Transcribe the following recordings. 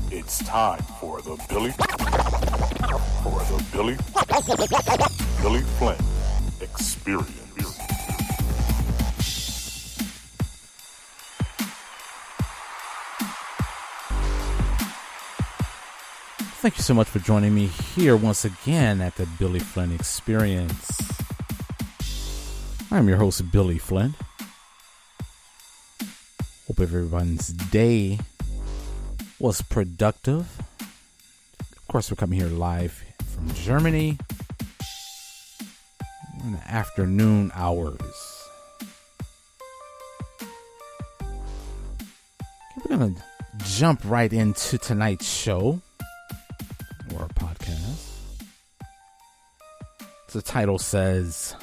It's time for the Billy Flynn Experience. Thank you so much for joining me here once again at the Billy Flynn Experience. I'm your host, Billy Flynn. Hope everyone's day was productive. Of course, we're coming here live from Germany in the afternoon hours. We're going to jump right into tonight's show or podcast. The title says,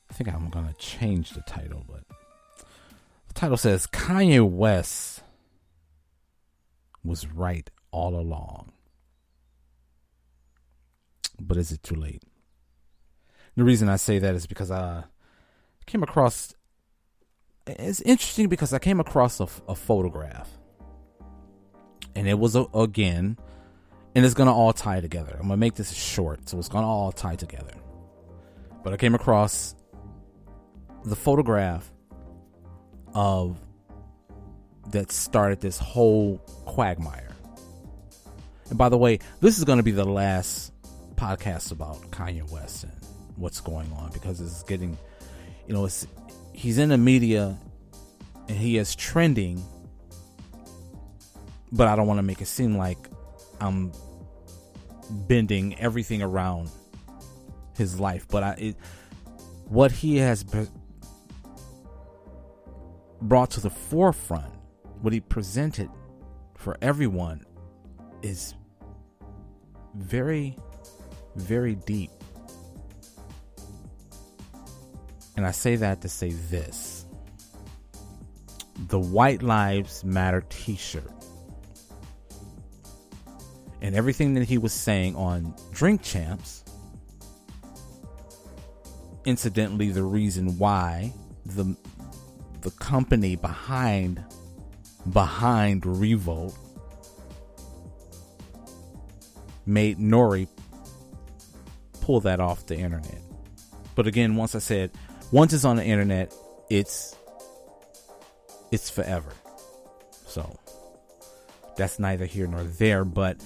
I think I'm going to change the title, but the title says, Kanye West was right all along. But is it too late? The reason I say that is because I came across, it's interesting because I came across a photograph. And it was, again, and it's going to all tie together. I'm going to make this short, so it's going to all tie together. But I came across the photograph of that started this whole quagmire. And by the way, this is going to be the last podcast about Kanye West and what's going on, because it's getting, he's in the media and he is trending. But I don't want to make it seem like I'm bending everything around his life. But what he has brought to the forefront, what he presented for everyone, is very, very deep. And I say that to say this. The White Lives Matter t-shirt. And everything that he was saying on Drink Champs, incidentally, the reason why the company behind Revolt made Nori pull that off the internet. But again, once it's on the internet, it's forever. So that's neither here nor there. But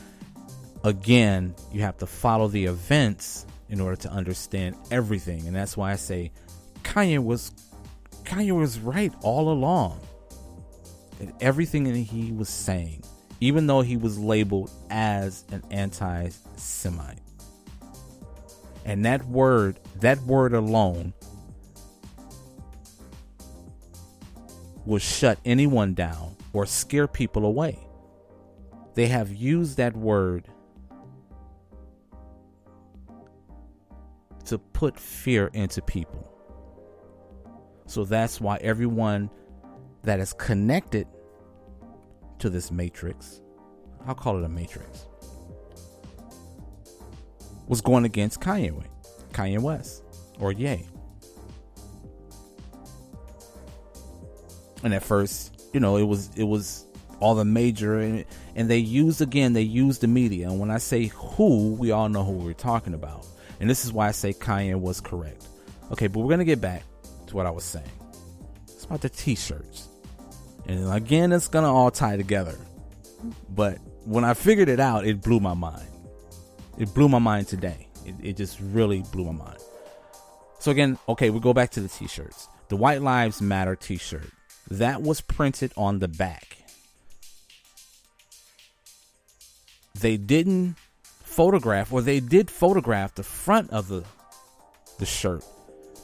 again, you have to follow the events in order to understand everything. And that's why I say Kanye was right all along. And everything that he was saying, even though he was labeled as an anti-Semite. And that word alone will shut anyone down or scare people away. They have used that word to put fear into people. So that's why everyone that is connected to this matrix, I'll call it a matrix, was going against Kanye West, or Ye. And at first, it was all the major, and they used the media. And when I say who, we all know who we're talking about. And this is why I say Kanye was correct. Okay, but we're going to get back to what I was saying. It's about the t-shirts. And again, it's going to all tie together. But when I figured it out, it blew my mind. It blew my mind today. It just really blew my mind. So again, okay, we go back to the t-shirts. The White Lives Matter t-shirt. That was printed on the back. They didn't photograph, or they did photograph the front of the shirt,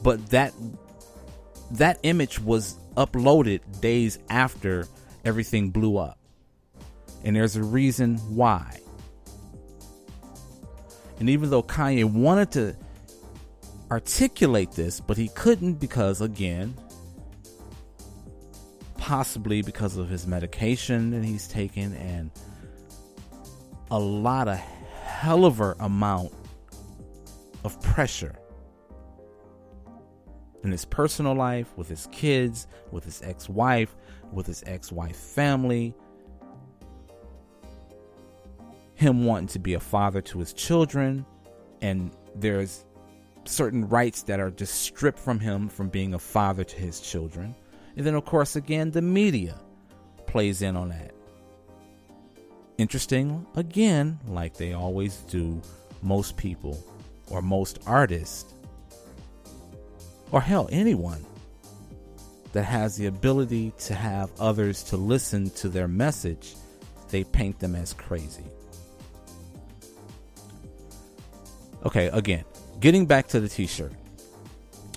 but that image was uploaded days after everything blew up. And there's a reason why. And even though Kanye wanted to articulate this, but he couldn't, because again, possibly because of his medication that he's taken and a lot of helliver amount of pressure in his personal life, with his kids, with his ex-wife, with his ex-wife family, him wanting to be a father to his children, and there's certain rights that are just stripped from him from being a father to his children. And then, of course, again, the media plays in on that. Interesting, again, like they always do, most people or most artists, or hell, anyone that has the ability to have others to listen to their message, they paint them as crazy. Okay, again, getting back to the t-shirt.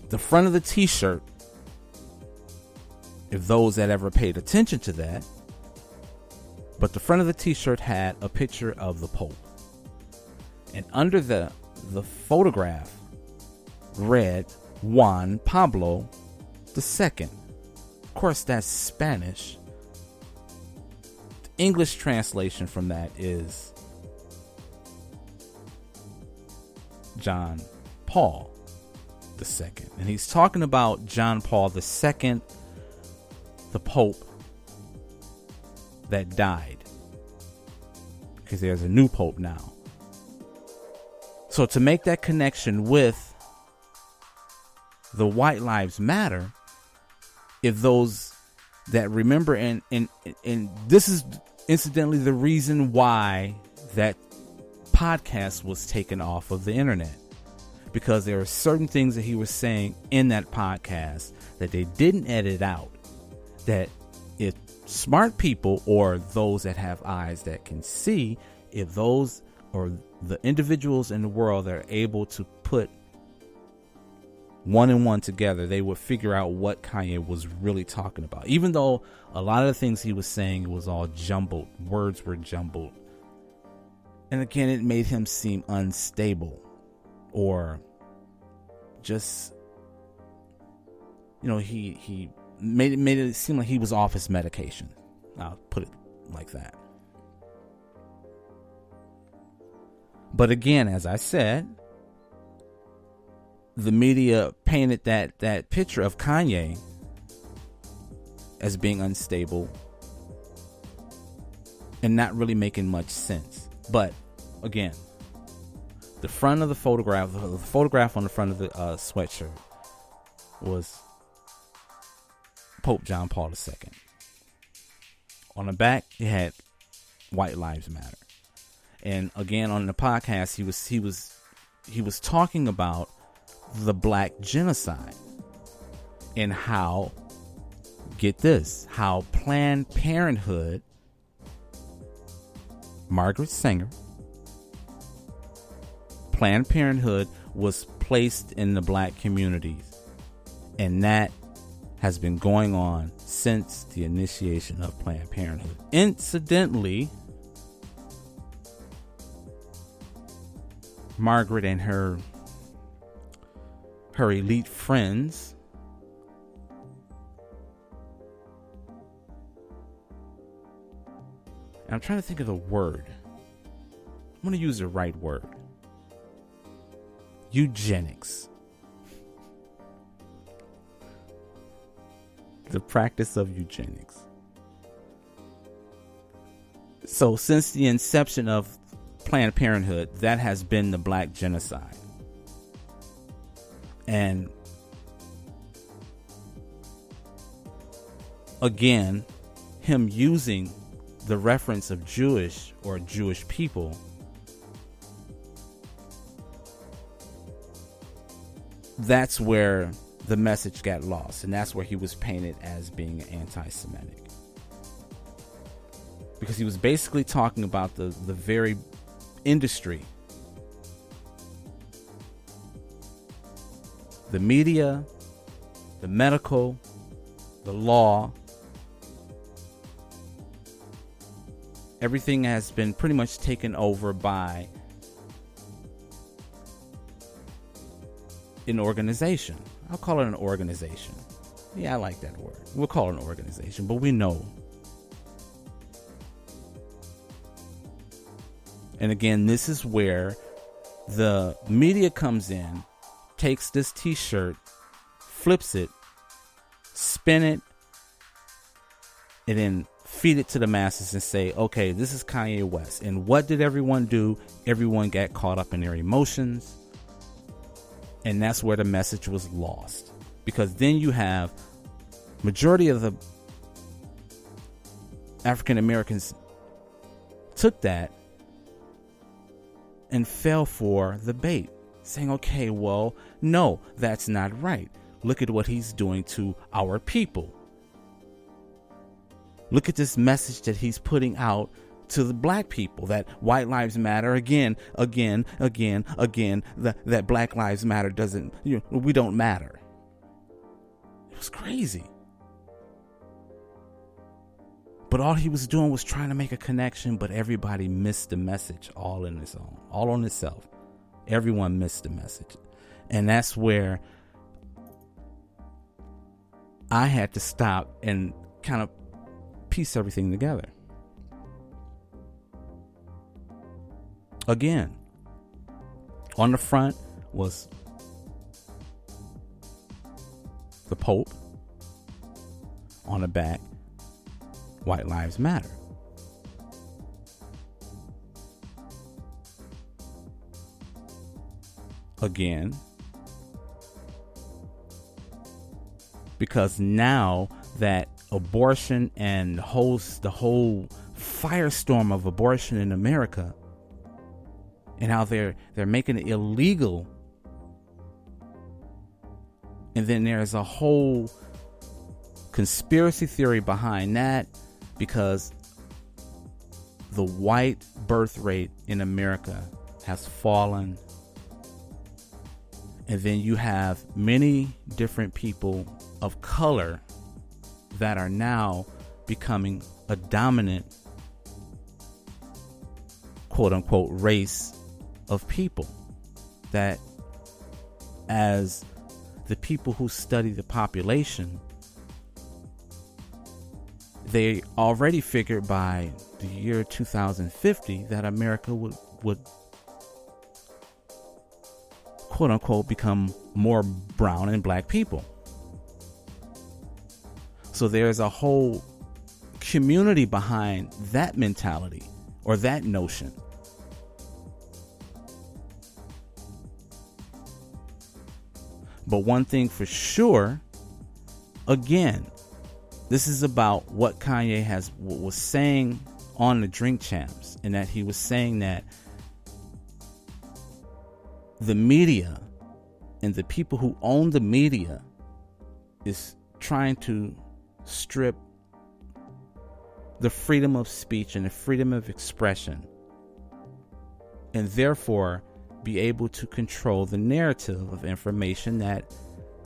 The front of the t-shirt, if those that ever paid attention to that, but the front of the t-shirt had a picture of the Pope. And under the photograph read Juan Pablo II. Of course, that's Spanish. The English translation from that is John Paul II. And he's talking about John Paul II, the Pope that died, because there's a new Pope now. So to make that connection with the White Lives Matter, if those that remember, and this is incidentally the reason why that podcast was taken off of the internet, because there are certain things that he was saying in that podcast that they didn't edit out, that if smart people or those that have eyes that can see, if those or the individuals in the world that are able to put one and one together, they would figure out what Kanye was really talking about. Even though a lot of the things he was saying was all jumbled, words were jumbled. And again, it made him seem unstable, or just, he made it seem like he was off his medication. I'll put it like that. But again, as I said, the media painted that picture of Kanye as being unstable and not really making much sense. But again, the front of the photograph on the front of the sweatshirt was Pope John Paul II. On the back, it had White Lives Matter. And again, on the podcast, he was talking about the black genocide and how, get this, how Planned Parenthood, Margaret Sanger, Planned Parenthood was placed in the black communities, and that has been going on since the initiation of Planned Parenthood. Incidentally, Margaret and her elite friends and I'm trying to think of the word. I'm going to use the right word. Eugenics. The practice of eugenics. So since the inception of Planned Parenthood, that has been the black genocide. And again, him using the reference of Jewish or Jewish people, that's where the message got lost, and that's where he was painted as being anti-Semitic, because he was basically talking about the very industry, the media, the medical, the law. Everything has been pretty much taken over by an organization. I'll call it an organization. Yeah, I like that word. We'll call it an organization, but we know. And again, this is where the media comes in, takes this t-shirt flips it, spin it, and then feed it to the masses and say, okay, this is Kanye West. And what did everyone do? Everyone got caught up in their emotions. And that's where the message was lost. Because then you have majority of the African Americans took that and fell for the bait, saying, okay, well, no, that's not right. Look at what he's doing to our people. Look at this message that he's putting out to the black people, that white lives matter again, that black lives matter doesn't, we don't matter. It was crazy. But all he was doing was trying to make a connection, but everybody missed the message all in its own, all on itself. Everyone missed the message. And that's where I had to stop and kind of piece everything together. Again, on the front was the Pope. On the back, White Lives Matter. Again, because now that abortion and the whole firestorm of abortion in America, and how they're making it illegal, and then there's a whole conspiracy theory behind that, because the white birth rate in America has fallen, and then you have many different people of color that are now becoming a dominant, quote unquote, race of people, that as the people who study the population, they already figured by the year 2050 that America would quote unquote become more brown and black people. So there's a whole community behind that mentality or that notion. But one thing for sure, again, this is about what Kanye was saying on the Drink Champs, and that he was saying that the media and the people who own the media is trying to strip the freedom of speech and the freedom of expression, and therefore be able to control the narrative of information that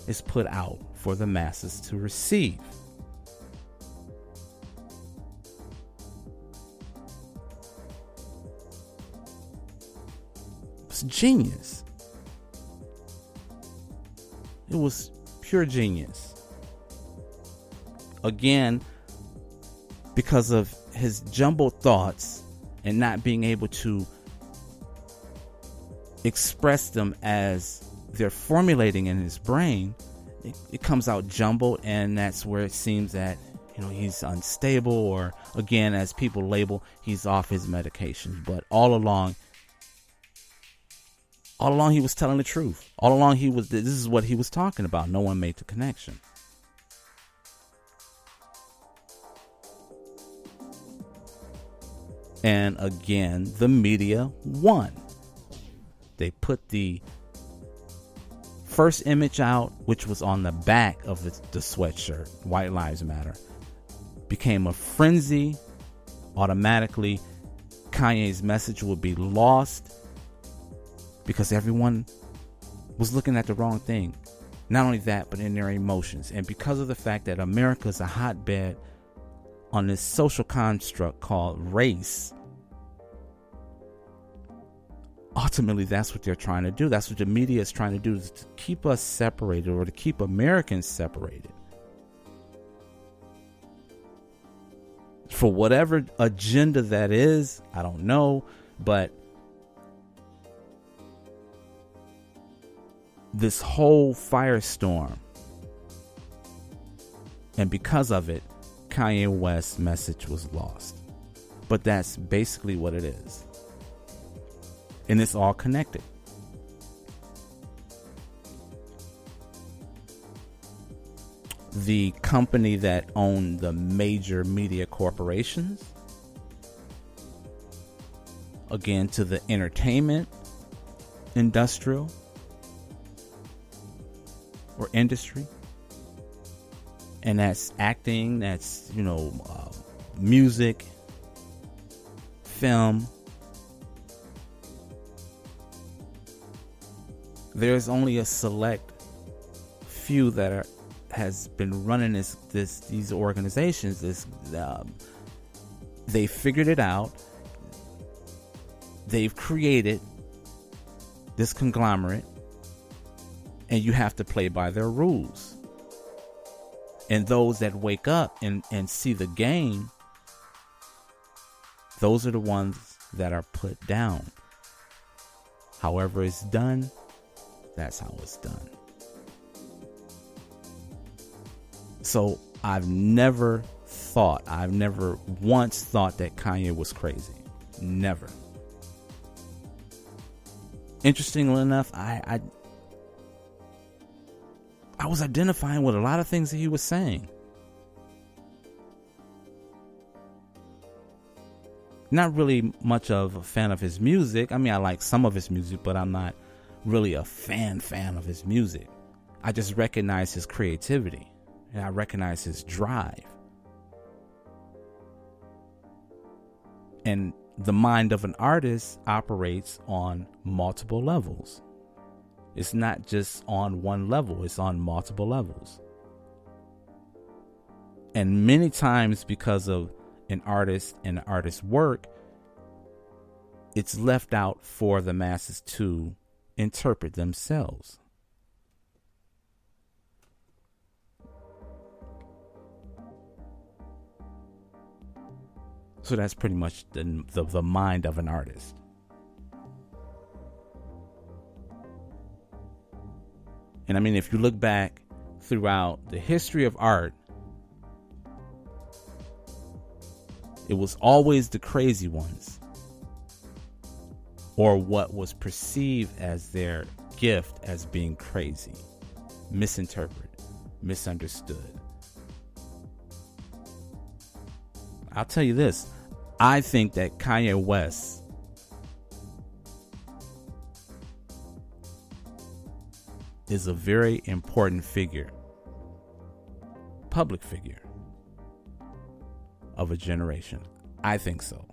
is put out for the masses to receive. It's genius. It was pure genius. Again, because of his jumbled thoughts and not being able to express them as they're formulating in his brain, it comes out jumbled, and that's where it seems that he's unstable, or again, as people label, he's off his medication. But all along he was telling the truth. All along this is what he was talking about. No one made the connection. And again, the media won. They put the first image out, which was on the back of the sweatshirt, White Lives Matter, became a frenzy. Automatically, Kanye's message would be lost because everyone was looking at the wrong thing. Not only that, but in their emotions. And because of the fact that America is a hotbed on this social construct called race, ultimately that's what they're trying to do. That's what the media is trying to do, is to keep us separated, or to keep Americans separated. For whatever agenda that is, I don't know, but this whole firestorm And because of it, Kanye West's message was lost. But that's basically what it is. And it's all connected. The company that owned the major media corporations, again, to the entertainment industrial or industry, and that's acting, that's, music, film. There's only a select few that has been running these organizations. They figured it out. They've created this conglomerate, and you have to play by their rules. And those that wake up and see the game, those are the ones that are put down. However it's done, that's how it's done. So I've never once thought that Kanye was crazy. Never. Interestingly enough, I was identifying with a lot of things that he was saying. Not really much of a fan of his music. I mean, I like some of his music, but I'm not really a fan of his music. I just recognize his creativity, and I recognize his drive. And the mind of an artist operates on multiple levels. It's not just on one level, it's on multiple levels. And many times, because of an artist and an artist's work, it's left out for the masses to interpret themselves. So that's pretty much the mind of an artist. And I mean, if you look back throughout the history of art, it was always the crazy ones, or what was perceived as their gift as being crazy, misinterpreted, misunderstood. I'll tell you this. I think that Kanye West is a very important figure, public figure of a generation. I think so.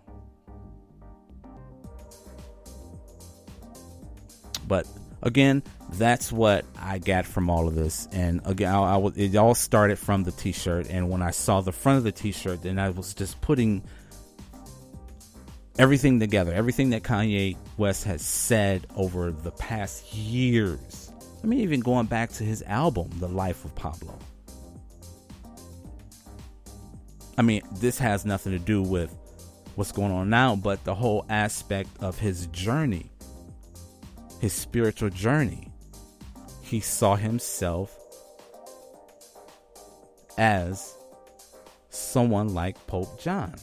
But again, that's what I got from all of this. And again, it all started from the t-shirt. And when I saw the front of the t-shirt, then I was just putting everything together, everything that Kanye West has said over the past years. I mean, even going back to his album, The Life of Pablo. I mean, this has nothing to do with what's going on now, but the whole aspect of his journey, his spiritual journey. He saw himself as someone like Pope John.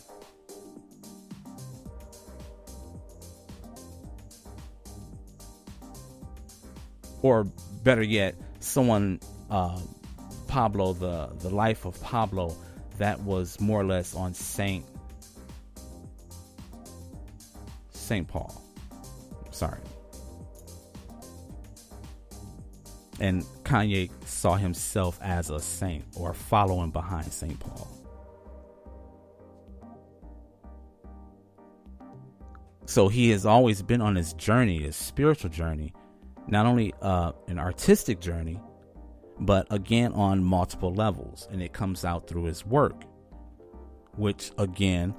Or better yet, someone, Pablo, the life of Pablo, that was more or less on Saint Paul. Sorry. And Kanye saw himself as a saint, or following behind Saint Paul. So he has always been on his journey, his spiritual journey, not only an artistic journey, but again on multiple levels. And it comes out through his work, which again,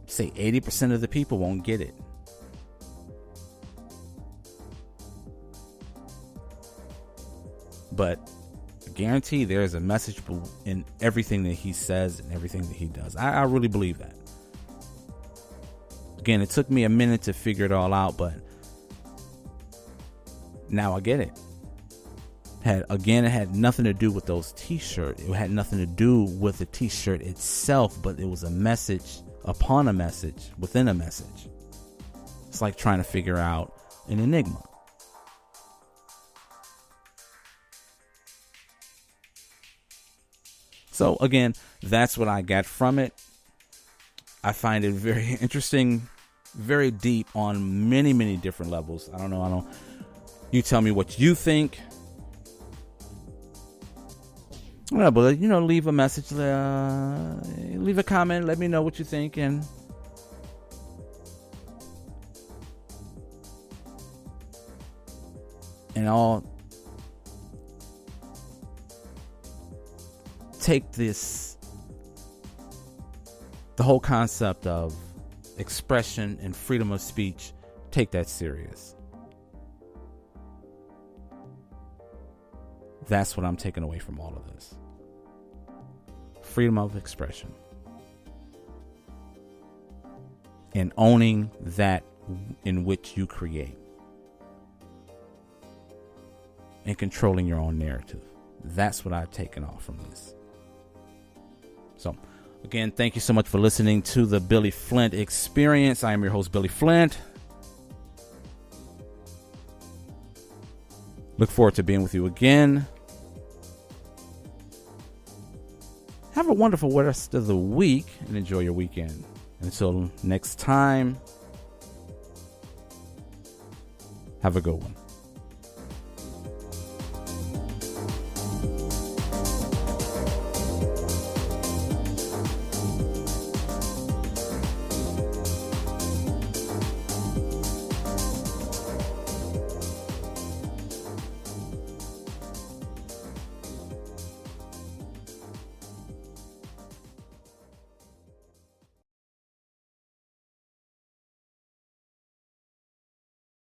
say 80% of the people won't get it. But I guarantee there is a message in everything that he says and everything that he does. I really believe that. Again, it took me a minute to figure it all out, but now I get it. It had nothing to do with those t-shirts. It had nothing to do with the t-shirt itself, but it was a message upon a message within a message. It's like trying to figure out an enigma. So again, that's what I got from it. I find it very interesting, very deep on many, many different levels. I don't know. You tell me what you think. Yeah, but leave a message, leave a comment, let me know what you think, and I'll take the whole concept of expression and freedom of speech, take that serious. That's what I'm taking away from all of this. Freedom of expression. And owning that in which you create. And controlling your own narrative. That's what I've taken off from this. So, again, thank you so much for listening to the Billy Flint Experience. I am your host, Billy Flint. Look forward to being with you again. Have a wonderful rest of the week and enjoy your weekend. Until next time, have a good one.